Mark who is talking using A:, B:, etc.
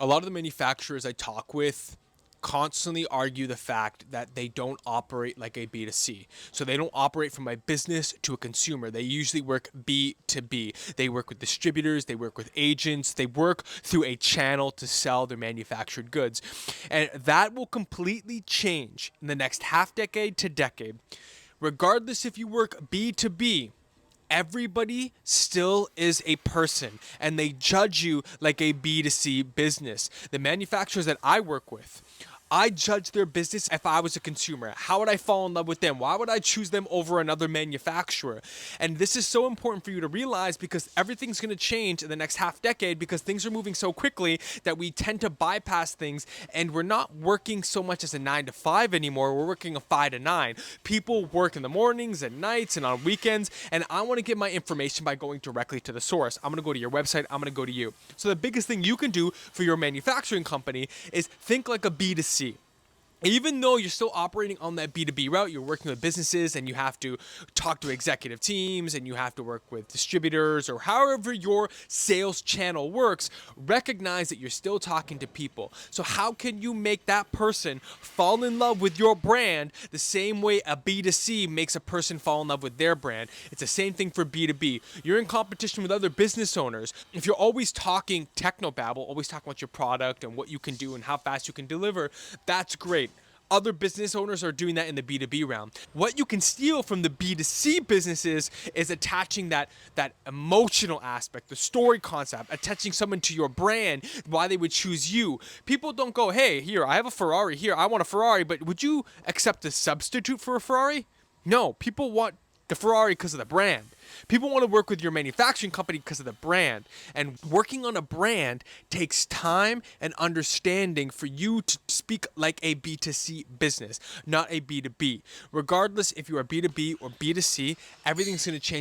A: A lot of the manufacturers I talk with constantly argue the fact that they don't operate like a B2C. So they don't operate from a business to a consumer. They usually work B2B. They work with distributors, they work with agents, they work through a channel to sell their manufactured goods. And that will completely change in the next half decade to decade. Regardless if you work B2B, everybody still is a person and they judge you like a B2C business. The manufacturers that I work with, I judge their business if I was a consumer. How would I fall in love with them? Why would I choose them over another manufacturer? And this is so important for you to realize because everything's going to change in the next half decade because things are moving so quickly that we tend to bypass things and we're not working so much as a 9 to 5 anymore. We're working a 5 to 9. People work in the mornings and nights and on weekends, and I want to get my information by going directly to the source. I'm going to go to your website. I'm going to go to you. So the biggest thing you can do for your manufacturing company is think like a B2C. Even though you're still operating on that B2B route, you're working with businesses and you have to talk to executive teams and you have to work with distributors or however your sales channel works, recognize that you're still talking to people. So how can you make that person fall in love with your brand the same way a B2C makes a person fall in love with their brand? It's the same thing for B2B. You're in competition with other business owners. If you're always talking technobabble, always talking about your product and what you can do and how fast you can deliver, that's great. Other business owners are doing that in the B2B realm. What you can steal from the B2C businesses is attaching that emotional aspect, the story concept, attaching someone to your brand, why they would choose you. People don't go, hey, here, I have a Ferrari here. I want a Ferrari, but would you accept a substitute for a Ferrari? No, people want the Ferrari because of the brand. People want to work with your manufacturing company because of the brand. And working on a brand takes time and understanding for you to speak like a B2C business, not a B2B. Regardless if you are B2B or B2C, everything's going to change.